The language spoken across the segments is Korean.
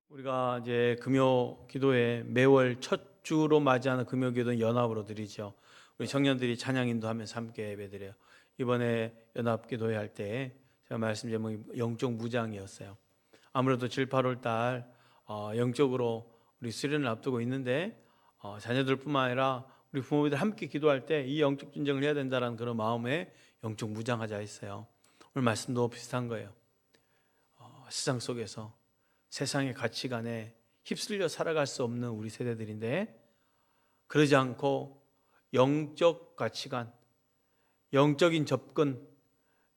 우리가 이제 금요 기도회 매월 첫 주로 맞이하는 금요 기도는 연합으로 드리죠. 우리 청년들이 찬양 인도하면서 함께 예배드려요. 이번에 연합 기도회 할 때 제가 말씀 제목이 영적 무장이었어요. 아무래도 7, 8월 달 영적으로 우리 수련을 앞두고 있는데 자녀들뿐만 아니라 우리 부모님들 함께 기도할 때 이 영적 전쟁을 해야 된다는 그런 마음에 영적 무장하자 했어요. 오늘 말씀도 비슷한 거예요. 세상 속에서 세상의 가치관에 휩쓸려 살아갈 수 없는 우리 세대들인데, 그러지 않고 영적 가치관, 영적인 접근,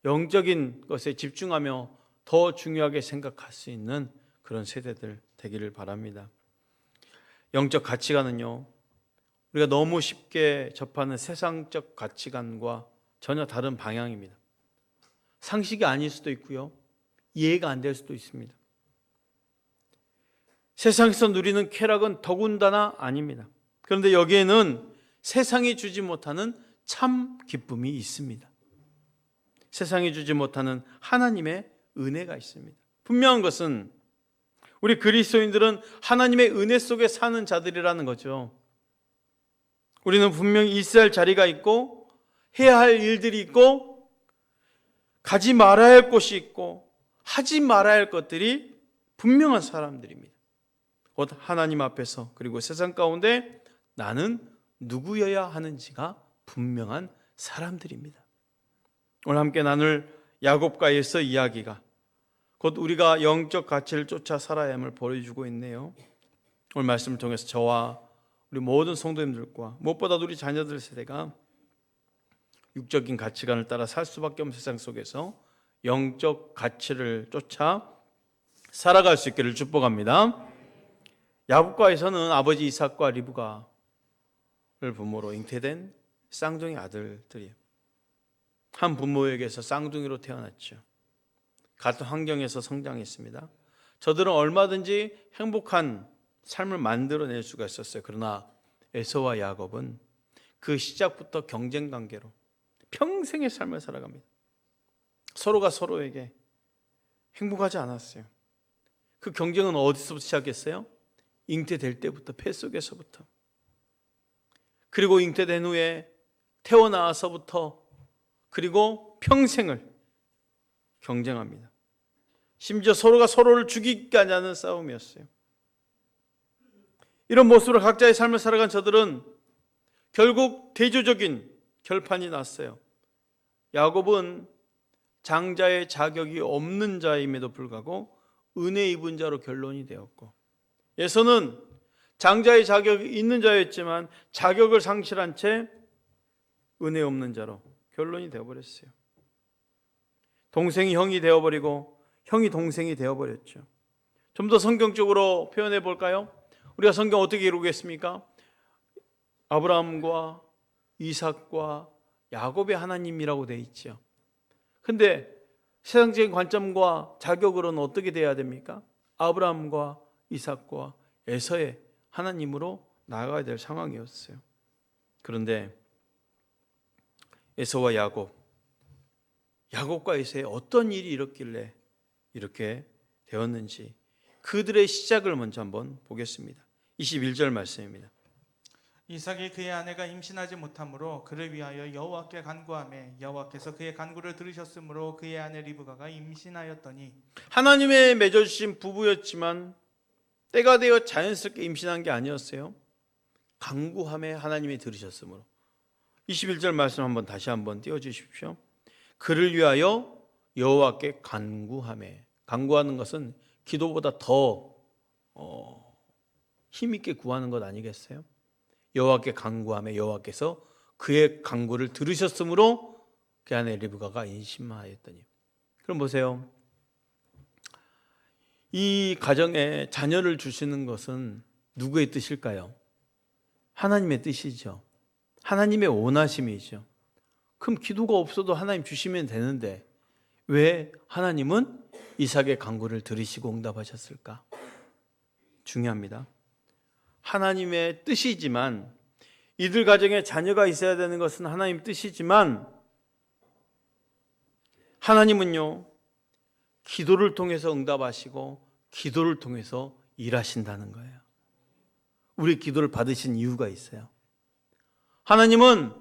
영적인 것에 집중하며 더 중요하게 생각할 수 있는 그런 세대들 되기를 바랍니다. 영적 가치관은요, 우리가 너무 쉽게 접하는 세상적 가치관과 전혀 다른 방향입니다. 상식이 아닐 수도 있고요, 이해가 안 될 수도 있습니다. 세상에서 누리는 쾌락은 더군다나 아닙니다. 그런데 여기에는 세상이 주지 못하는 참 기쁨이 있습니다. 세상이 주지 못하는 하나님의 은혜가 있습니다. 분명한 것은 우리 그리스도인들은 하나님의 은혜 속에 사는 자들이라는 거죠. 우리는 분명히 있어야 할 자리가 있고, 해야 할 일들이 있고, 가지 말아야 할 곳이 있고, 하지 말아야 할 것들이 분명한 사람들입니다. 곧 하나님 앞에서, 그리고 세상 가운데 나는 누구여야 하는지가 분명한 사람들입니다. 오늘 함께 나눌 야곱과 에서 이야기가 곧 우리가 영적 가치를 쫓아 살아야 함을 보여주고 있네요. 오늘 말씀을 통해서 저와 우리 모든 성도님들과 무엇보다도 우리 자녀들 세대가 육적인 가치관을 따라 살 수밖에 없는 세상 속에서 영적 가치를 쫓아 살아갈 수 있기를 축복합니다. 야곱과에서는 아버지 이삭과 리브가를 부모로 잉태된 쌍둥이 아들들이에요. 한 부모에게서 쌍둥이로 태어났죠. 같은 환경에서 성장했습니다. 저들은 얼마든지 행복한 삶을 만들어낼 수가 있었어요. 그러나 에서와 야곱은 그 시작부터 경쟁 관계로 평생의 삶을 살아갑니다. 서로가 서로에게 행복하지 않았어요. 그 경쟁은 어디서부터 시작했어요? 잉태될 때부터, 폐 속에서부터. 그리고 잉태된 후에 태어나서부터, 그리고 평생을 경쟁합니다. 심지어 서로가 서로를 죽이기까지 하는 싸움이었어요. 이런 모습으로 각자의 삶을 살아간 저들은 결국 대조적인 결판이 났어요. 야곱은 장자의 자격이 없는 자임에도 불구하고 은혜 입은 자로 결론이 되었고, 에서는 장자의 자격이 있는 자였지만 자격을 상실한 채 은혜 없는 자로 결론이 되어버렸어요. 동생이 형이 되어버리고 형이 동생이 되어버렸죠. 좀 더 성경적으로 표현해 볼까요? 우리가 성경 어떻게 기록했습니까? 아브라함과 이삭과 야곱의 하나님이라고 되어 있죠. 근데 세상적인 관점과 자격으로는 어떻게 돼야 됩니까? 아브라함과 이삭과 에서의 하나님으로 나아가야 될 상황이었어요. 그런데 에서와 야곱과 에서의 어떤 일이 일었길래 이렇게 되었는지 그들의 시작을 먼저 한번 보겠습니다. 21절 말씀입니다. 이삭이 그의 아내가 임신하지 못하므로 그를 위하여 여호와께 간구하매 여호와께서 그의 간구를 들으셨으므로 그의 아내 리브가가 임신하였더니, 하나님의 맺어주신 부부였지만 때가 되어 자연스럽게 임신한 게 아니었어요. 간구함에 하나님이 들으셨으므로. 21절 말씀 한번 다시 한번 띄워주십시오. 그를 위하여 여호와께 간구하매. 간구하는 것은 기도보다 더 힘있게 구하는 것 아니겠어요? 여호와께 간구하매 여호와께서 그의 간구를 들으셨으므로 그 아내 리브가가 임신하였더니. 그럼 보세요. 이 가정에 자녀를 주시는 것은 누구의 뜻일까요? 하나님의 뜻이죠. 하나님의 원하심이죠. 그럼 기도가 없어도 하나님 주시면 되는데 왜 하나님은 이삭의 간구를 들으시고 응답하셨을까? 중요합니다. 하나님의 뜻이지만, 이들 가정에 자녀가 있어야 되는 것은 하나님 뜻이지만, 하나님은요 기도를 통해서 응답하시고 기도를 통해서 일하신다는 거예요. 우리 기도를 받으신 이유가 있어요. 하나님은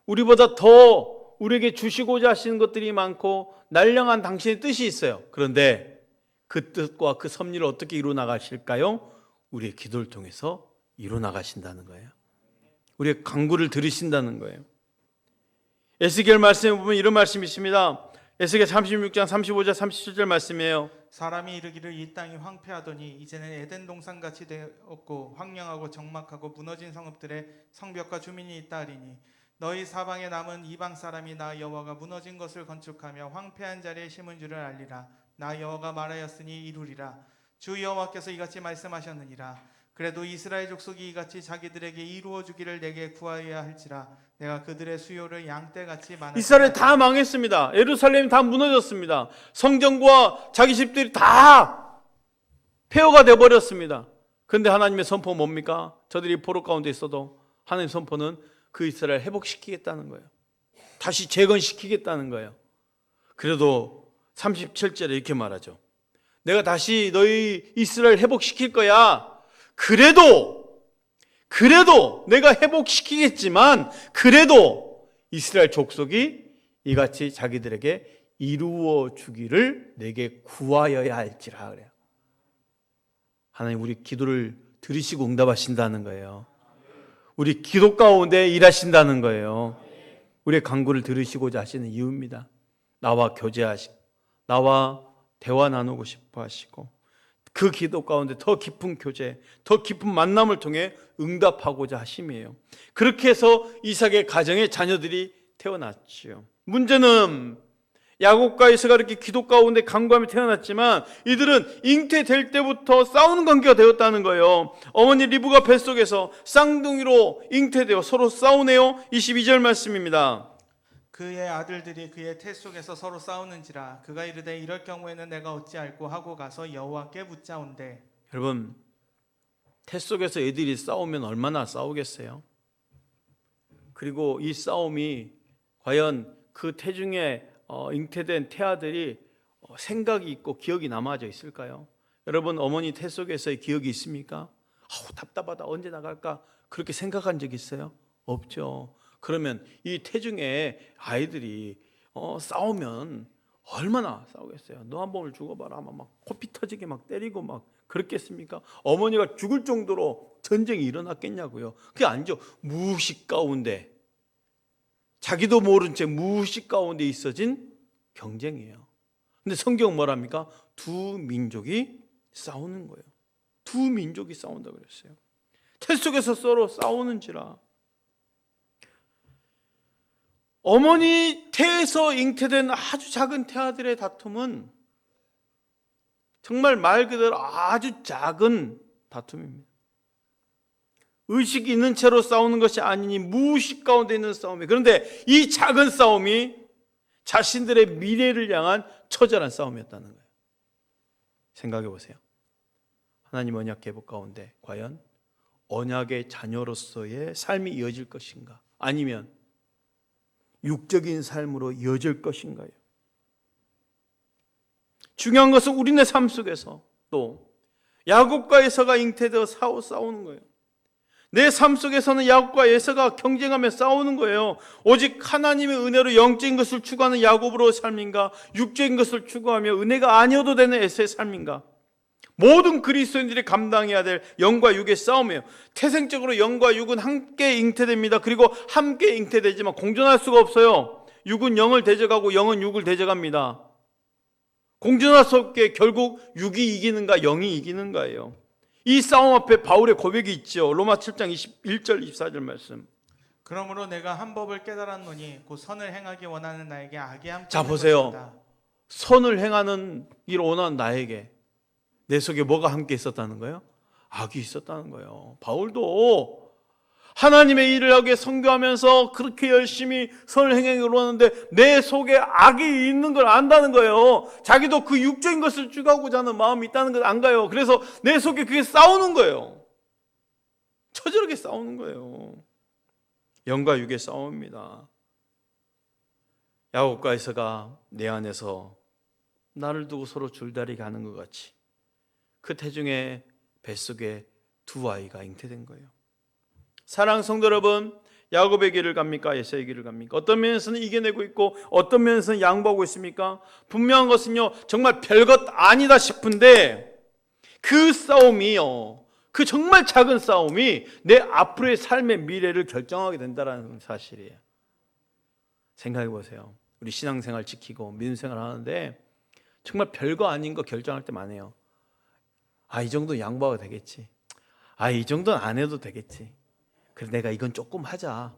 우리보다 더 우리에게 주시고자 하시는 것들이 많고 날량한 당신의 뜻이 있어요. 그런데 그 뜻과 그 섭리를 어떻게 이루어 나가실까요? 우리의 기도를 통해서 이루어 나가신다는 거예요. 우리의 간구를 들으신다는 거예요. 에스겔 말씀에 보면 이런 말씀이 있습니다. 에스겔 36장 35절 37절 말씀이에요. 사람이 이르기를 이 땅이 황폐하더니 이제는 에덴 동산같이 되었고 황량하고 적막하고 무너진 성읍들의 성벽과 주민이 있다 하리니 너희 사방에 남은 이방 사람이 나 여호와가 무너진 것을 건축하며 황폐한 자리에 심은 줄을 알리라. 나 여호와가 말하였으니 이루리라. 주 여호와께서 이같이 말씀하셨느니라. 그래도 이스라엘 족속이 이같이 자기들에게 이루어 주기를 내게 구하여야 할지라. 내가 그들의 수요를 양떼같이 많은 이스라엘 다 망했습니다. 예루살렘이 다 무너졌습니다. 성전과 자기 집들이 다 폐허가 되어버렸습니다. 그런데 하나님의 선포 뭡니까? 저들이 포로 가운데 있어도 하나님의 선포는 그 이스라엘 회복시키겠다는 거예요. 다시 재건시키겠다는 거예요. 그래도 37절에 이렇게 말하죠. 내가 다시 너희 이스라엘 회복시킬 거야. 그래도 내가 회복시키겠지만 그래도 이스라엘 족속이 이같이 자기들에게 이루어 주기를 내게 구하여야 할지라 그래요. 하나님 우리 기도를 들으시고 응답하신다는 거예요. 우리 기도 가운데 일하신다는 거예요. 우리의 간구를 들으시고자 하시는 이유입니다. 나와 교제하시고 나와 대화 나누고 싶어 하시고 그 기도 가운데 더 깊은 교제, 더 깊은 만남을 통해 응답하고자 하심이에요. 그렇게 해서 이삭의 가정에 자녀들이 태어났지요. 문제는 야곱과 이삭이 이렇게 기도 가운데 간구하며 태어났지만 이들은 잉태될 때부터 싸우는 관계가 되었다는 거예요. 어머니 리브가 뱃속에서 쌍둥이로 잉태되어 서로 싸우네요. 22절 말씀입니다. 그의 아들들이 그의 태 속에서 서로 싸우는지라. 그가 이르되 이럴 경우에는 내가 어찌할꼬 하고 가서 여호와께 묻자온대. 여러분 태 속에서 애들이 싸우면 얼마나 싸우겠어요? 그리고 이 싸움이 과연 그 태중에 잉태된 태아들이 생각이 있고 기억이 남아져 있을까요? 여러분 어머니 태 속에서의 기억이 있습니까? 답답하다 언제 나갈까 그렇게 생각한 적 있어요? 없죠. 그러면 이 태중에 아이들이 싸우면 얼마나 싸우겠어요? 너 한 번을 죽어봐라 아마 막 코피 터지게 막 때리고 막 그렇겠습니까? 어머니가 죽을 정도로 전쟁이 일어났겠냐고요? 그게 아니죠. 무의식 가운데 자기도 모른 채 무의식 가운데 있어진 경쟁이에요. 근데 성경은 뭐랍니까? 두 민족이 싸우는 거예요. 두 민족이 싸운다고 그랬어요. 태 속에서 서로 싸우는지라. 어머니 태에서 잉태된 아주 작은 태아들의 다툼은 정말 말 그대로 아주 작은 다툼입니다. 의식이 있는 채로 싸우는 것이 아니니 무의식 가운데 있는 싸움이에요. 그런데 이 작은 싸움이 자신들의 미래를 향한 처절한 싸움이었다는 거예요. 생각해 보세요. 하나님 언약 계복 가운데 과연 언약의 자녀로서의 삶이 이어질 것인가? 아니면 육적인 삶으로 이어질 것인가요? 중요한 것은 우리네 삶 속에서 또 야곱과 에서가 잉태되어 싸우는 거예요. 내 삶 속에서는 야곱과 에서가 경쟁하며 싸우는 거예요. 오직 하나님의 은혜로 영적인 것을 추구하는 야곱으로의 삶인가, 육적인 것을 추구하며 은혜가 아니어도 되는 에서의 삶인가. 모든 그리스도인들이 감당해야 될 영과 육의 싸움이에요. 태생적으로 영과 육은 함께 잉태됩니다. 그리고 함께 잉태되지만 공존할 수가 없어요. 육은 영을 대적하고 영은 육을 대적합니다. 공존할 수 없게 결국 육이 이기는가 영이 이기는가예요. 이 싸움 앞에 바울의 고백이 있죠. 로마 7장 21절 24절 말씀. 그러므로 내가 한 법을 깨달았노니 곧 선을 행하기 원하는 나에게 악이 함께 자 있는 보세요. 것이다. 선을 행하는 일 원하는 나에게 내 속에 뭐가 함께 있었다는 거예요? 악이 있었다는 거예요. 바울도 하나님의 일을 하게 선교하면서 그렇게 열심히 선을 행하기로 하는데 내 속에 악이 있는 걸 안다는 거예요. 자기도 그 육적인 것을 추구하고자 하는 마음이 있다는 걸 안 가요. 그래서 내 속에 그게 싸우는 거예요. 처절하게 싸우는 거예요. 영과 육의 싸움입니다. 야곱과 에서가 내 안에서 나를 두고 서로 줄다리 가는 것 같이 그 태중의 뱃속에 두 아이가 잉태된 거예요. 사랑하는 성도 여러분, 야곱의 길을 갑니까? 에사의 길을 갑니까? 어떤 면에서는 이겨내고 있고 어떤 면에서는 양보하고 있습니까? 분명한 것은요, 정말 별것 아니다 싶은데 그 싸움이요, 그 정말 작은 싸움이 내 앞으로의 삶의 미래를 결정하게 된다는 사실이에요. 생각해 보세요. 우리 신앙생활 지키고 믿음생활 하는데 정말 별거 아닌 거 결정할 때 많아요. 이 정도 양보가 되겠지. 이 정도는 안 해도 되겠지. 그래, 내가 이건 조금 하자.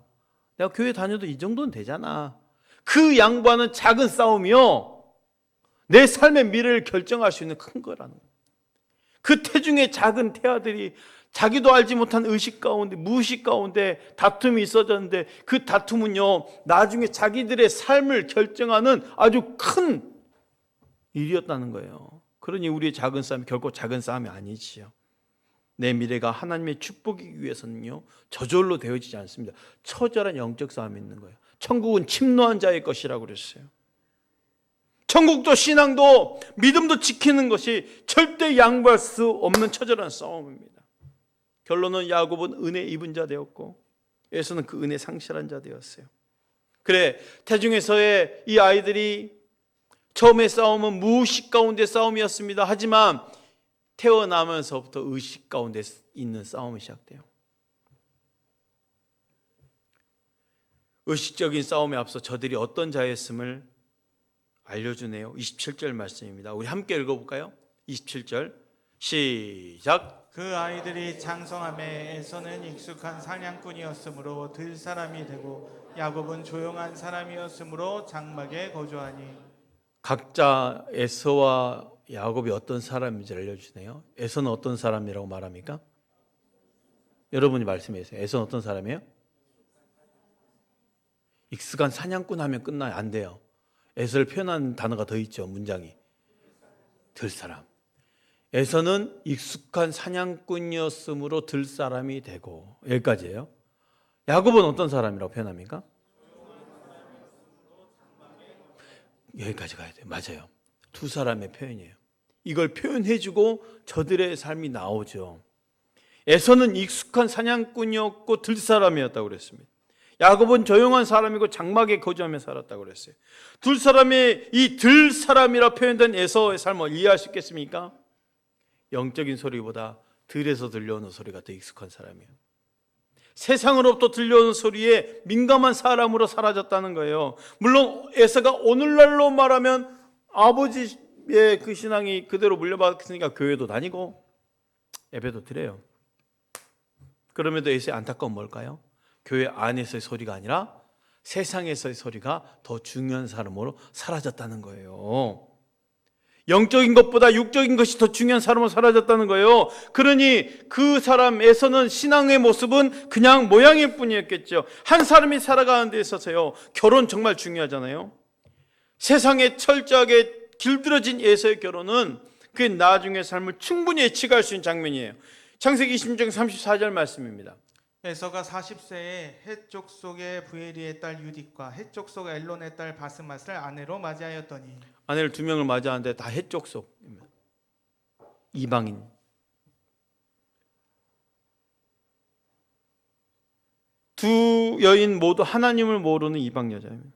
내가 교회 다녀도 이 정도는 되잖아. 그 양보하는 작은 싸움이요, 내 삶의 미래를 결정할 수 있는 큰 거라는 거예요. 그 태중의 작은 태아들이 자기도 알지 못한 의식 가운데, 무의식 가운데 다툼이 있어졌는데 그 다툼은요, 나중에 자기들의 삶을 결정하는 아주 큰 일이었다는 거예요. 그러니 우리의 작은 싸움이 결코 작은 싸움이 아니지요. 내 미래가 하나님의 축복이기 위해서는요, 저절로 되어지지 않습니다. 처절한 영적 싸움이 있는 거예요. 천국은 침노한 자의 것이라고 그랬어요. 천국도 신앙도 믿음도 지키는 것이 절대 양보할 수 없는 처절한 싸움입니다. 결론은 야곱은 은혜 입은 자 되었고 에서는 그 은혜 상실한 자 되었어요. 그래, 태중에서의 이 아이들이 처음의 싸움은 무의식 가운데 싸움이었습니다. 하지만 태어나면서부터 의식 가운데 있는 싸움이 시작돼요. 의식적인 싸움에 앞서 저들이 어떤 자였음을 알려주네요. 27절 말씀입니다. 우리 함께 읽어볼까요? 27절 시작. 그 아이들이 장성함에 에서는 익숙한 사냥꾼이었으므로 들 사람이 되고 야곱은 조용한 사람이었으므로 장막에 거주하니. 각자 에서와 야곱이 어떤 사람인지 알려주네요. 에서는 어떤 사람이라고 말합니까? 여러분이 말씀해 주세요. 에서는 어떤 사람이에요? 익숙한 사냥꾼 하면 끝나요? 안 돼요. 에서를 표현하는 단어가 더 있죠. 문장이 들 사람. 에서는 익숙한 사냥꾼이었으므로 들 사람이 되고, 여기까지예요. 야곱은 어떤 사람이라고 표현합니까? 여기까지 가야 돼요. 맞아요. 두 사람의 표현이에요. 이걸 표현해주고 저들의 삶이 나오죠. 에서는 익숙한 사냥꾼이었고 들 사람이었다고 그랬습니다. 야곱은 조용한 사람이고 장막에 거주하며 살았다고 그랬어요. 두 사람의 이 들 사람이라 표현된 에서의 삶을 이해할 수 있겠습니까? 영적인 소리보다 들에서 들려오는 소리가 더 익숙한 사람이에요. 세상으로부터 들려오는 소리에 민감한 사람으로 사라졌다는 거예요. 물론 에서가 오늘날로 말하면 아버지의 그 신앙이 그대로 물려받았으니까 교회도 다니고 예배도 드려요. 그럼에도 에서의 안타까운 뭘까요? 교회 안에서의 소리가 아니라 세상에서의 소리가 더 중요한 사람으로 사라졌다는 거예요. 영적인 것보다 육적인 것이 더 중요한 사람으로 사라졌다는 거예요. 그러니 그 사람에서는 신앙의 모습은 그냥 모양일 뿐이었겠죠. 한 사람이 살아가는 데 있어서요, 결혼 정말 중요하잖아요. 세상에 철저하게 길들여진 에서의 결혼은 그의 나중의 삶을 충분히 예측할 수 있는 장면이에요. 창세기 26장 34절 말씀입니다. 에서가 40세에 헷 족속의 부에리의 딸 유딕과 헷 족속 엘론의 딸 바스맛을 아내로 맞이하였더니. 아내를 두 명을 맞이하는데 다 헷족속입니다. 이방인. 두 여인 모두 하나님을 모르는 이방 여자입니다.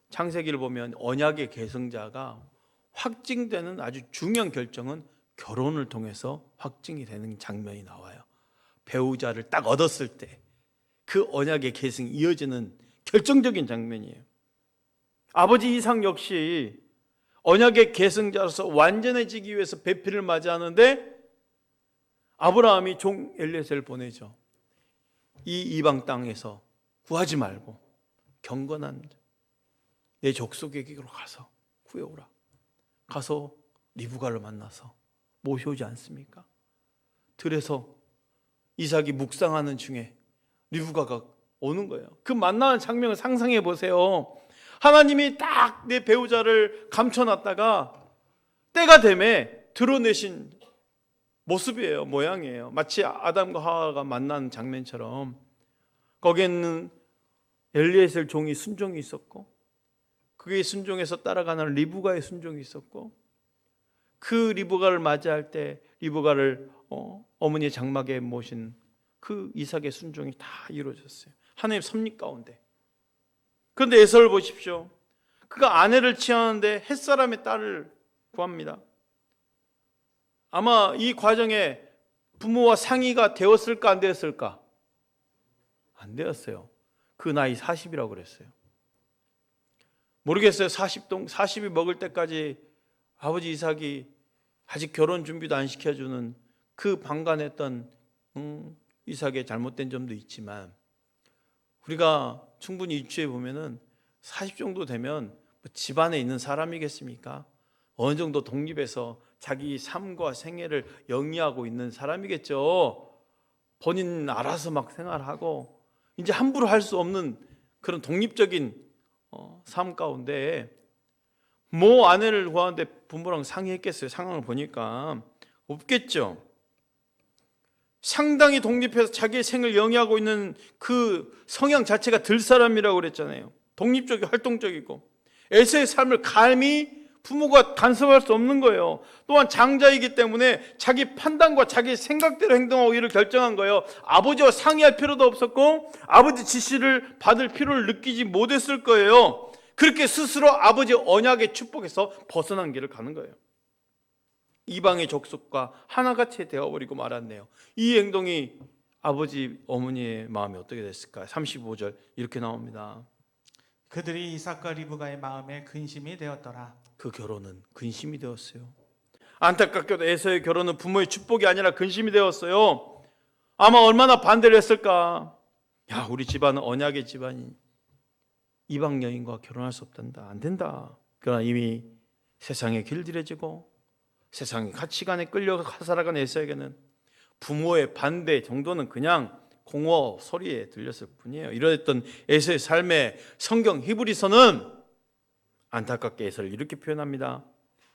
창세기를 보면 언약의 계승자가 확증되는 아주 중요한 결정은 결혼을 통해서 확증이 되는 장면이 나와요. 배우자를 딱 얻었을 때 그 언약의 계승이 이어지는 결정적인 장면이에요. 아버지 이삭 역시 언약의 계승자로서 완전해지기 위해서 배필을 맞이하는데 아브라함이 종 엘리에셀을 보내죠. 이 이방 땅에서 구하지 말고 경건한 내 족속에게로 가서 구해오라. 가서 리브가를 만나서 모셔오지 않습니까? 들에서 이삭이 묵상하는 중에 리브가가 오는 거예요. 그 만나는 장면을 상상해 보세요. 하나님이 딱 내 배우자를 감춰놨다가 때가 되매 드러내신 모습이에요. 모양이에요. 마치 아담과 하와가 만난 장면처럼. 거기에는 엘리에셀 종이 순종이 있었고 그의 순종에서 따라가는 리브가의 순종이 있었고, 그 리브가를 맞이할 때 리브가를 어머니의 장막에 모신 그 이삭의 순종이 다 이루어졌어요. 하나님 섭리 가운데. 그런데 에서를 보십시오. 그가 아내를 취하는데 햇사람의 딸을 구합니다. 아마 이 과정에 부모와 상의가 되었을까 안 되었을까? 안 되었어요. 그 나이 40이라고 그랬어요. 모르겠어요. 40이 먹을 때까지 아버지 이삭이 아직 결혼 준비도 안 시켜주는 그 방관했던 이삭의 잘못된 점도 있지만, 우리가 충분히 유추해 보면은 40 정도 되면 집안에 있는 사람이겠습니까? 어느 정도 독립해서 자기 삶과 생애를 영위하고 있는 사람이겠죠. 본인 알아서 막 생활하고 이제 함부로 할 수 없는 그런 독립적인 삶 가운데 뭐 아내를 구하는데 부모랑 상의했겠어요? 상황을 보니까 없겠죠. 상당히 독립해서 자기의 생을 영위하고 있는 그 성향 자체가 들사람이라고 그랬잖아요. 독립적이고 활동적이고 에서의 삶을 감히 부모가 간섭할 수 없는 거예요. 또한 장자이기 때문에 자기 판단과 자기 생각대로 행동하고 이를 결정한 거예요. 아버지와 상의할 필요도 없었고 아버지 지시를 받을 필요를 느끼지 못했을 거예요. 그렇게 스스로 아버지 언약의 축복에서 벗어난 길을 가는 거예요. 이방의 족속과 하나같이 되어버리고 말았네요. 이 행동이 아버지 어머니의 마음이 어떻게 됐을까요? 35절 이렇게 나옵니다. 그들이 이삭과 리브가의 마음에 근심이 되었더라. 그 결혼은 근심이 되었어요. 안타깝게도 에서의 결혼은 부모의 축복이 아니라 근심이 되었어요. 아마 얼마나 반대를 했을까. 야, 우리 집안은 언약의 집안이 이방 여인과 결혼할 수 없단다. 안 된다. 그러나 이미 세상에 길들여지고 세상의 가치관에 끌려 살아간 에서에게는 부모의 반대 정도는 그냥 공허 소리에 들렸을 뿐이에요. 이러했던 에서의 삶에 성경 히브리서는 안타깝게 에서를 이렇게 표현합니다.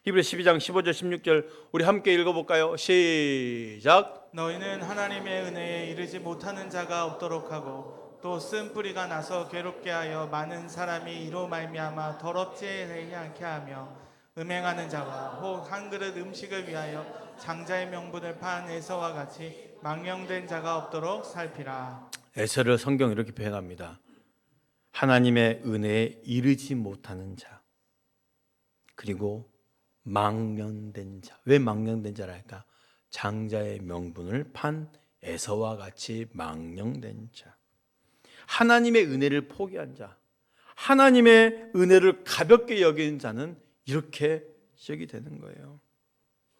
히브리 12장 15절 16절 우리 함께 읽어볼까요? 시작. 너희는 하나님의 은혜에 이르지 못하는 자가 없도록 하고 또 쓴뿌리가 나서 괴롭게 하여 많은 사람이 이로 말미암아 더럽지 않게 하며 음행하는 자와 혹 한 그릇 음식을 위하여 장자의 명분을 판 에서와 같이 망령된 자가 없도록 살피라. 에서를 성경 이렇게 표현합니다. 하나님의 은혜에 이르지 못하는 자, 그리고 망령된 자. 왜 망령된 자랄까? 장자의 명분을 판 에서와 같이 망령된 자. 하나님의 은혜를 포기한 자, 하나님의 은혜를 가볍게 여기는 자는 이렇게 시작이 되는 거예요.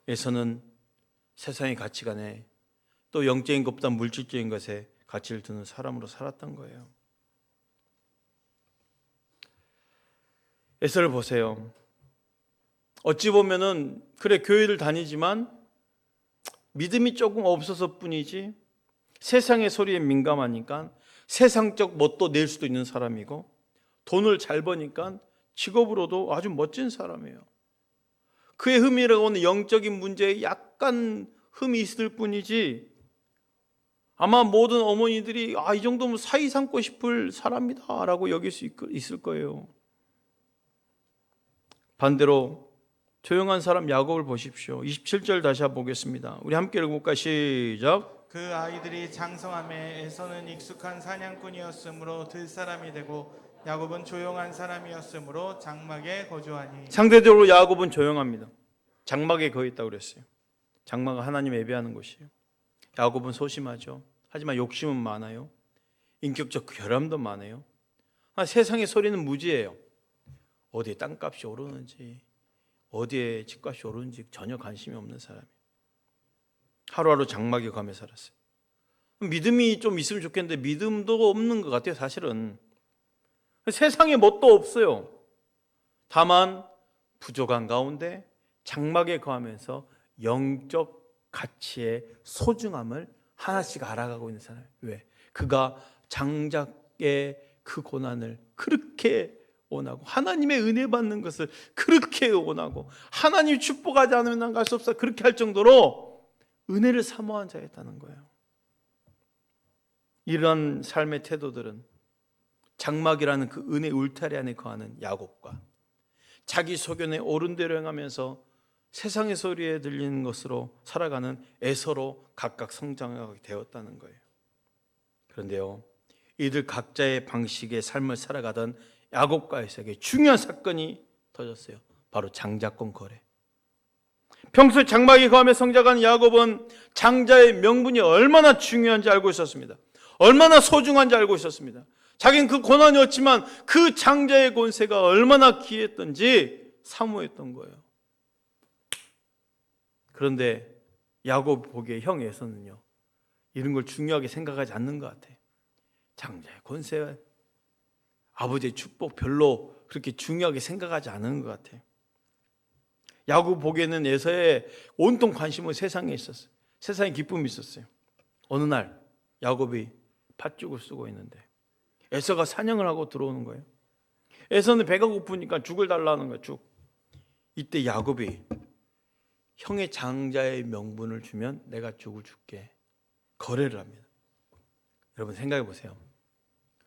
에서는 세상의 가치관에 또 영적인 것보다 물질적인 것에 가치를 두는 사람으로 살았던 거예요. 에서를 보세요. 어찌 보면은 그래 교회를 다니지만 믿음이 조금 없어서 뿐이지 세상의 소리에 민감하니까 세상적 멋도 낼 수도 있는 사람이고 돈을 잘 버니까 직업으로도 아주 멋진 사람이에요. 그의 흠이라고 하는 영적인 문제에 약간 흠이 있을 뿐이지 아마 모든 어머니들이 이 정도면 사이 삼고 싶을 사람이다 라고 여길 수 있을 거예요. 반대로 조용한 사람 야곱을 보십시오. 27절 다시 한번 보겠습니다. 우리 함께 읽어볼까? 시작. 그 아이들이 장성함에 에서는 익숙한 사냥꾼이었으므로 들사람이 되고 야곱은 조용한 사람이었으므로 장막에 거주하니. 상대적으로 야곱은 조용합니다. 장막에 거했다고 그랬어요. 장막은 하나님 예배하는 곳이에요. 야곱은 소심하죠. 하지만 욕심은 많아요. 인격적 결함도 많아요. 세상의 소리는 무지해요. 어디에 땅값이 오르는지 어디에 집값이 오르는지 전혀 관심이 없는 사람이에요. 하루하루 장막에 가며 살았어요. 믿음이 좀 있으면 좋겠는데 믿음도 없는 것 같아요. 사실은 세상에 뭣도 없어요. 다만 부족한 가운데 장막에 거하면서 영적 가치의 소중함을 하나씩 알아가고 있는 사람이에요. 왜? 그가 장자의 그 고난을 그렇게 원하고 하나님의 은혜 받는 것을 그렇게 원하고 하나님 축복하지 않으면 난 갈 수 없어 그렇게 할 정도로 은혜를 사모한 자였다는 거예요. 이런 삶의 태도들은 장막이라는 그 은혜 울타리 안에 거하는 야곱과 자기 소견에 옳은 대로 행하면서 세상의 소리에 들리는 것으로 살아가는 에서로 각각 성장하게 되었다는 거예요. 그런데요, 이들 각자의 방식의 삶을 살아가던 야곱과 에서에게 중요한 사건이 터졌어요. 바로 장자권 거래. 평소 장막에 거하며 성장한 야곱은 장자의 명분이 얼마나 중요한지 알고 있었습니다. 얼마나 소중한지 알고 있었습니다. 자기는 그 고난이 없지만 그 장자의 권세가 얼마나 귀했던지 사모했던 거예요. 그런데 야곱 보기에 형 에서는요, 이런 걸 중요하게 생각하지 않는 것 같아요. 장자의 권세, 아버지의 축복 별로 그렇게 중요하게 생각하지 않는 것 같아요. 야곱 보기에는 에서의 온통 관심은 세상에 있었어요. 세상에 기쁨이 있었어요. 어느 날 야곱이 팥죽을 쓰고 있는데 에서가 사냥을 하고 들어오는 거예요. 에서는 배가 고프니까 죽을 달라는 거예요. 죽. 이때 야곱이 형의 장자의 명분을 주면 내가 죽을 줄게. 거래를 합니다. 여러분 생각해 보세요.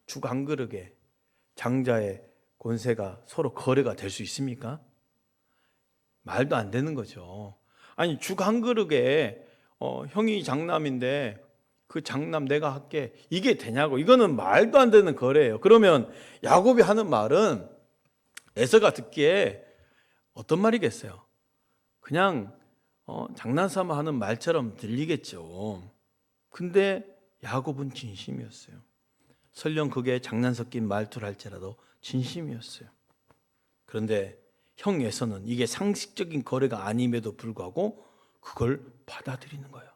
죽 한 그릇에 장자의 권세가 서로 거래가 될 수 있습니까? 말도 안 되는 거죠. 아니 죽 한 그릇에 형이 장남인데 그 장남 내가 할게, 이게 되냐고. 이거는 말도 안 되는 거래예요. 그러면 야곱이 하는 말은 에서가 듣기에 어떤 말이겠어요? 그냥 장난삼아 하는 말처럼 들리겠죠. 근데 야곱은 진심이었어요. 설령 그게 장난 섞인 말투를 할지라도 진심이었어요. 그런데 형 에서는 이게 상식적인 거래가 아님에도 불구하고 그걸 받아들이는 거예요.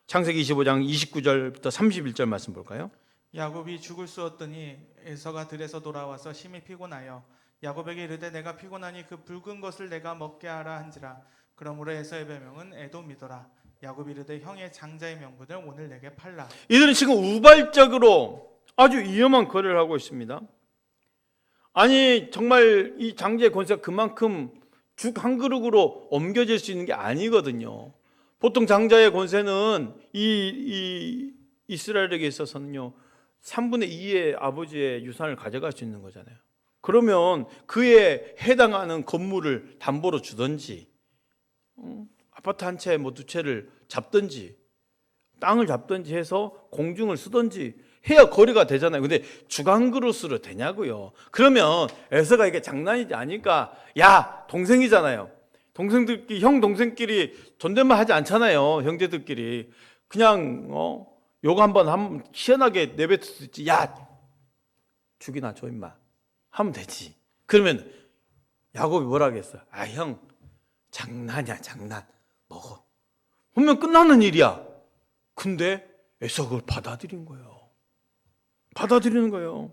창세기 25장 29절부터 31절 말씀 볼까요? 야곱이 죽을 쑤었더니 에서가 들에서 돌아와서 심히 피곤하여 야곱에게 이르되 내가 피곤하니 그 붉은 것을 내가 먹게 하라 한지라. 그러므로 에서의 별명은 에돔이더라. 야곱이 이르되 형의 장자의 명분을 오늘 내게 팔라. 이들은 지금 우발적으로 아주 위험한 거래를 하고 있습니다. 아니 정말 이 장자의 권세가 그만큼 죽 한 그릇으로 옮겨질 수 있는 게 아니거든요. 보통 장자의 권세는 이 이스라엘에게 있어서는요 3분의 2의 아버지의 유산을 가져갈 수 있는 거잖아요. 그러면 그에 해당하는 건물을 담보로 주든지 아파트 한 채 뭐 두 채를 잡든지 땅을 잡든지 해서 공중을 쓰든지 해야 거래가 되잖아요. 근데 죽 한 그릇으로 되냐고요. 그러면 에서가 이게 장난이지 아니까 야 동생이잖아요. 동생들끼리 형 동생끼리 존댓말 하지 않잖아요. 형제들끼리 그냥 요거 한번 시원하게 내뱉을 수 있지. 야 죽이나 줘 임마 하면 되지. 그러면 야곱이 뭐라 하겠어? 아 형 장난이야 장난 먹어. 분명 끝나는 일이야. 근데 에서 그걸 받아들인 거예요. 받아들이는 거예요.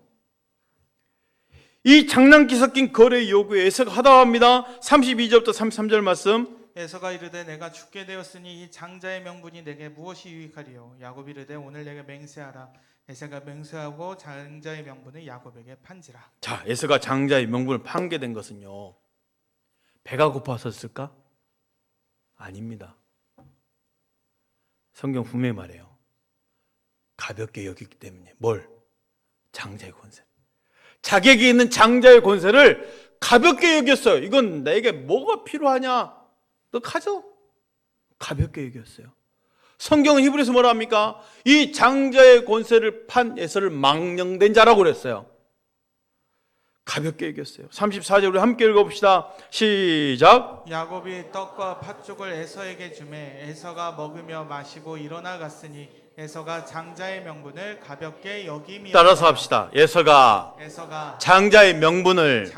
이 장난기 섞인 거래 요구에 에서가 하다합니다. 32절부터 33절 말씀. 에서가 이르되 내가 죽게 되었으니 이 장자의 명분이 내게 무엇이 유익하리요. 야곱이 이르되 오늘 내게 맹세하라. 에서가 맹세하고 장자의 명분을 야곱에게 판지라. 자, 에서가 장자의 명분을 판게 된 것은요 배가 고파서였을까? 아닙니다. 성경 분명히 말해요. 가볍게 여기기 때문에. 뭘? 장자의 권세. 자기에게 있는 장자의 권세를 가볍게 여겼어요. 이건 내게 뭐가 필요하냐? 너 가져. 가볍게 여겼어요. 성경은 히브리서 뭐라 합니까? 이 장자의 권세를 판 에서를 망령된 자라고 그랬어요. 가볍게 여겼어요. 34절 우리 함께 읽어봅시다. 시작. 야곱이 떡과 팥죽을 에서에게 주매 에서가 먹으며 마시고 일어나 갔으니 에서가 장자의 명분을 가볍게 여김이었더라. 따라서 합시다. 에서가 장자의 명분을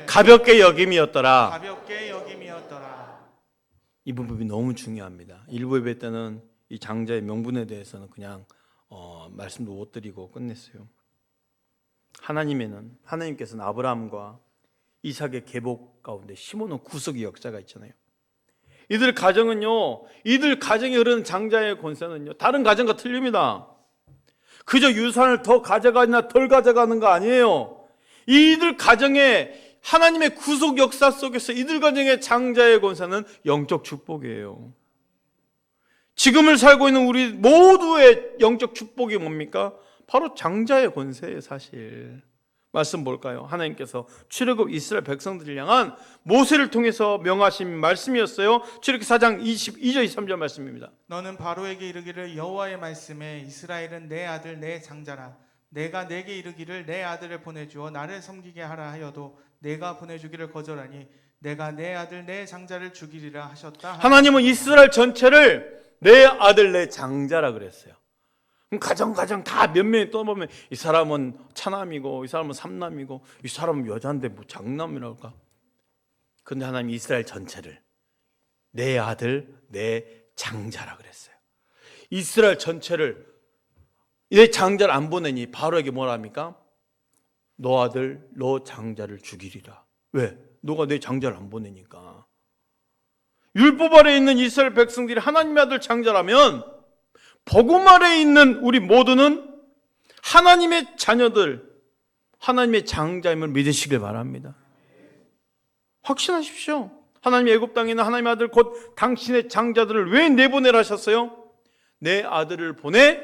가볍게 여김이었더라. 가볍게 여김이었더라. 이 부분이 너무 중요합니다. 일부 예배 때는 이 장자의 명분에 대해서는 그냥 말씀도 못 드리고 끝냈어요. 하나님께서는 아브라함과 이삭의 계복 가운데 심어놓은 구속의 역사가 있잖아요. 이들 가정에 흐르는 장자의 권세는요 다른 가정과 틀립니다. 그저 유산을 더 가져가나 덜 가져가는 거 아니에요. 이들 가정에 하나님의 구속 역사 속에서 이들 가정의 장자의 권세는 영적 축복이에요. 지금을 살고 있는 우리 모두의 영적 축복이 뭡니까? 바로 장자의 권세예요. 사실 말씀 볼까요? 하나님께서 출애굽 이스라엘 백성들을 향한 모세를 통해서 명하신 말씀이었어요. 출애굽기 4장 22절 23절 말씀입니다. 너는 바로에게 이르기를 여호와의 말씀에 이스라엘은 내 아들 내 장자라. 내가 내게 이르기를 내 아들을 보내주어 나를 섬기게 하라 하여도 내가 보내주기를 거절하니 내가 내 아들 내 장자를 죽이리라 하셨다. 하나님은 이스라엘 전체를 내 아들 내 장자라 그랬어요. 그럼 가정 다 몇 명이 떠보면 이 사람은 차남이고 이 사람은 삼남이고 이 사람은 여자인데 뭐 장남이라고 할까? 그런데 하나님 이스라엘 전체를 내 아들 내 장자라 그랬어요. 이스라엘 전체를 내 장자를 안 보내니 바로에게 뭐라 합니까? 너 아들 너 장자를 죽이리라. 왜? 너가 내 장자를 안 보내니까. 율법 아래에 있는 이스라엘 백성들이 하나님의 아들 장자라면 복음 아래에 있는 우리 모두는 하나님의 자녀들, 하나님의 장자임을 믿으시길 바랍니다. 확신하십시오. 하나님의 애굽 땅에 있는 하나님의 아들 곧 당신의 장자들을 왜 내보내라 하셨어요? 내 아들을 보내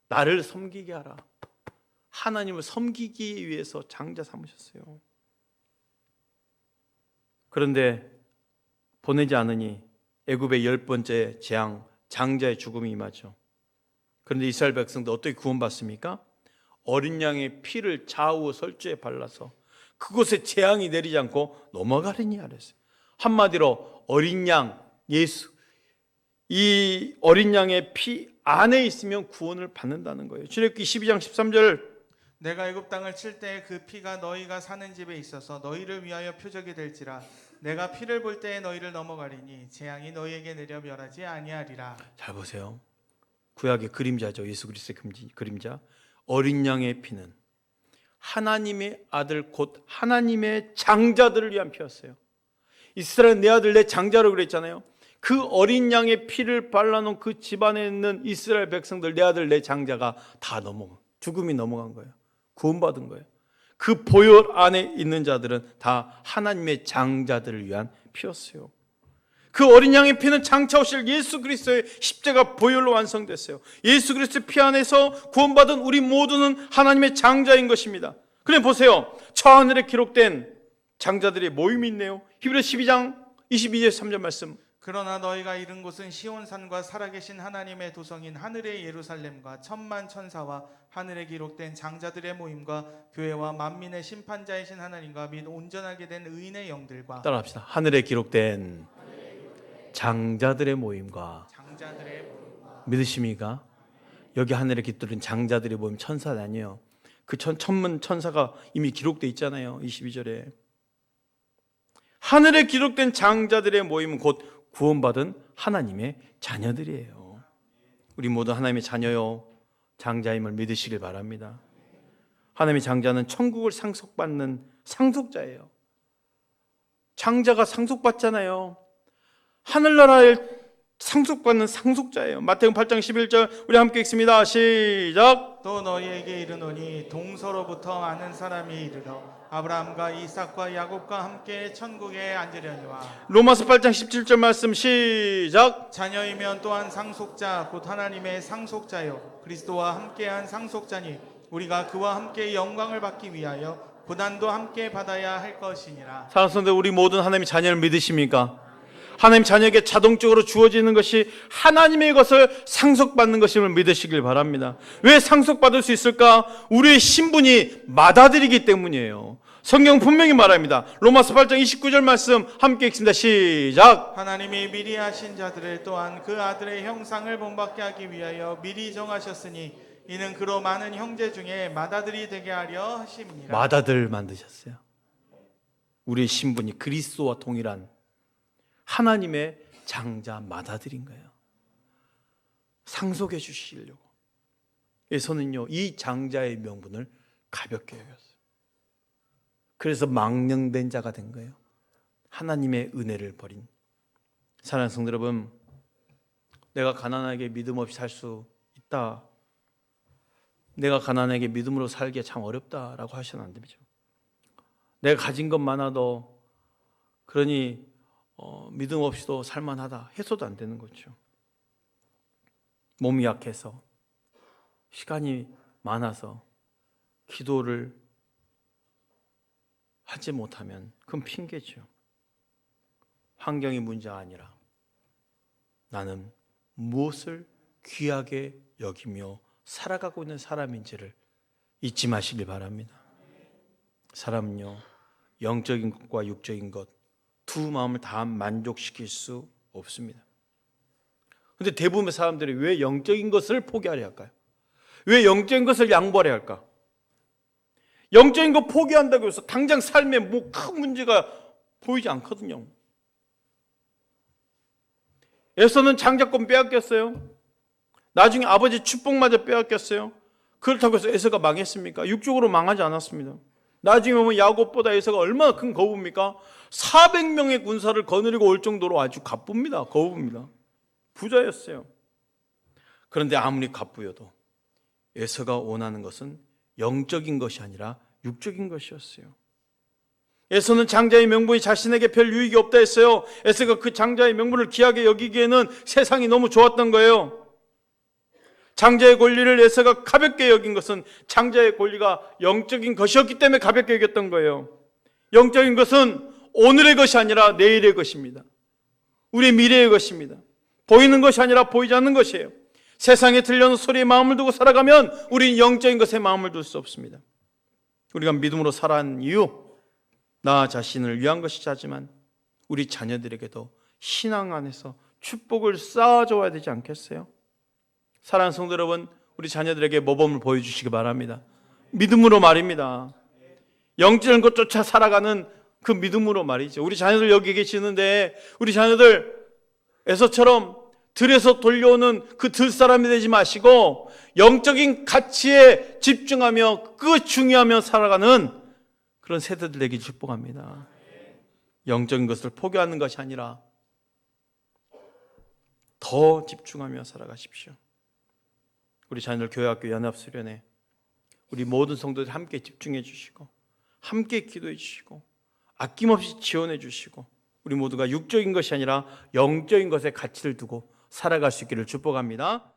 나를 섬기게 하라. 하나님을 섬기기 위해서 장자 삼으셨어요. 그런데 보내지 않으니 애굽의 10번째 재앙 장자의 죽음이 임하죠. 그런데 이스라엘 백성들 어떻게 구원받습니까? 어린 양의 피를 좌우 설주에 발라서 그곳에 재앙이 내리지 않고 넘어가리니 하랬어요. 한마디로 어린 양 예수, 이 어린 양의 피 안에 있으면 구원을 받는다는 거예요. 출애굽기 22장 13절 내가 애굽 땅을 칠 때 그 피가 너희가 사는 집에 있어서 너희를 위하여 표적이 될지라. 내가 피를 볼 때에 너희를 넘어가리니 재앙이 너희에게 내려 멸하지 아니하리라. 잘 보세요. 구약의 그림자죠. 예수 그리스도의 그림자. 어린 양의 피는 하나님의 아들 곧 하나님의 장자들을 위한 피였어요. 이스라엘 내 아들 내 장자로 그랬잖아요. 그 어린 양의 피를 발라놓은 그 집안에 있는 이스라엘 백성들 내 아들 내 장자가 다 죽음이 넘어간 거예요. 구원받은 거예요. 그 보혈 안에 있는 자들은 다 하나님의 장자들을 위한 피였어요. 그 어린 양의 피는 장차 오실 예수 그리스도의 십자가 보혈로 완성됐어요. 예수 그리스도의 피 안에서 구원받은 우리 모두는 하나님의 장자인 것입니다. 그래 보세요. 저 하늘에 기록된 장자들의 모임이 있네요. 히브리서 12장 22절 3절 말씀. 그러나 너희가 이른 곳은 시온산과 살아계신 하나님의 도성인 하늘의 예루살렘과 천만 천사와 하늘에 기록된 장자들의 모임과 교회와 만민의 심판자이신 하나님과 및 온전하게 된 의인의 영들과 따라합시다. 하늘에 기록된 장자들의 모임과 믿으십니까? 여기 하늘에 깃들은 장자들의 모임 천사는 아니에요. 그 천문 천사가 이미 기록되어 있잖아요. 22절에 하늘에 기록된 장자들의 모임은 곧 구원받은 하나님의 자녀들이에요. 우리 모두 하나님의 자녀요 장자임을 믿으시길 바랍니다. 하나님의 장자는 천국을 상속받는 상속자예요. 장자가 상속받잖아요. 하늘나라에 상속받는 상속자예요. 마태복음 8장 11절 우리 함께 읽습니다. 시작. 또 너희에게 이르노니 동서로부터 아는 사람이 이르러 아브라함과 이삭과 야곱과 함께 천국에 앉으려니와. 로마서 8장 17절 말씀 시작. 자녀이면 또한 상속자 곧 하나님의 상속자요 그리스도와 함께한 상속자니 우리가 그와 함께 영광을 받기 위하여 고난도 함께 받아야 할 것이니라. 사랑하는 성도들, 우리 모든 하나님의 자녀를 믿으십니까? 하나님 자녀에게 자동적으로 주어지는 것이 하나님의 것을 상속받는 것임을 믿으시길 바랍니다. 왜 상속받을 수 있을까? 우리의 신분이 맏아들이기 때문이에요. 성경 분명히 말합니다. 로마서 8장 29절 말씀 함께 읽습니다. 시작. 하나님이 미리 하신 자들을 또한 그 아들의 형상을 본받게 하기 위하여 미리 정하셨으니 이는 그로 많은 형제 중에 맏아들이 되게 하려 하심이니라. 맏아들 만드셨어요. 우리의 신분이 그리스도와 동일한 하나님의 장자 맏아들인 거예요. 상속해 주시려고. 예수는요 이 장자의 명분을 가볍게 여겼어요. 그래서 망령된 자가 된 거예요. 하나님의 은혜를 버린. 사랑하는 성도 여러분, 내가 가난하게 믿음 없이 살 수 있다, 내가 가난하게 믿음으로 살기가 참 어렵다라고 하시면 안 됩니다. 내가 가진 것 많아도 그러니 믿음 없이도 살만하다 해서도 안 되는 거죠. 몸이 약해서, 시간이 많아서, 기도를 하지 못하면 그건 핑계죠. 환경이 문제가 아니라 나는 무엇을 귀하게 여기며 살아가고 있는 사람인지를 잊지 마시길 바랍니다. 사람은요, 영적인 것과 육적인 것 두 마음을 다 만족시킬 수 없습니다. 그런데 대부분의 사람들이 왜 영적인 것을 포기하려 할까요? 왜 영적인 것을 양보하려 할까? 영적인 것 포기한다고 해서 당장 삶에 뭐 큰 문제가 보이지 않거든요. 에서는 장자권 빼앗겼어요. 나중에 아버지 축복마저 빼앗겼어요. 그렇다고 해서 에서가 망했습니까? 육적으로 망하지 않았습니다. 나중에 보면 야곱보다 에서가 얼마나 큰 거부입니까? 400명의 군사를 거느리고 올 정도로 아주 가쁩니다. 거부입니다. 부자였어요. 그런데 아무리 갑부여도 에서가 원하는 것은 영적인 것이 아니라 육적인 것이었어요. 에서는 장자의 명분이 자신에게 별 유익이 없다 했어요. 에서가 그 장자의 명분을 귀하게 여기기에는 세상이 너무 좋았던 거예요. 장자의 권리를 에서가 가볍게 여긴 것은 장자의 권리가 영적인 것이었기 때문에 가볍게 여겼던 거예요. 영적인 것은 오늘의 것이 아니라 내일의 것입니다. 우리의 미래의 것입니다. 보이는 것이 아니라 보이지 않는 것이에요. 세상에 들려오는 소리에 마음을 두고 살아가면 우리는 영적인 것에 마음을 둘 수 없습니다. 우리가 믿음으로 살아가는 이유, 나 자신을 위한 것이지 하지만 우리 자녀들에게도 신앙 안에서 축복을 쌓아줘야 되지 않겠어요? 사랑하는 성도 여러분, 우리 자녀들에게 모범을 보여주시기 바랍니다. 믿음으로 말입니다. 영적인 것조차 살아가는 그 믿음으로 말이죠. 우리 자녀들 여기 계시는데 우리 자녀들 에서처럼 들에서 돌려오는 그 들사람이 되지 마시고 영적인 가치에 집중하며 그 중요하며 살아가는 그런 세대들 되길 축복합니다. 영적인 것을 포기하는 것이 아니라 더 집중하며 살아가십시오. 우리 자녀들 교회학교 연합수련회 우리 모든 성도들 함께 집중해 주시고 함께 기도해 주시고 아낌없이 지원해 주시고 우리 모두가 육적인 것이 아니라 영적인 것에 가치를 두고 살아갈 수 있기를 축복합니다.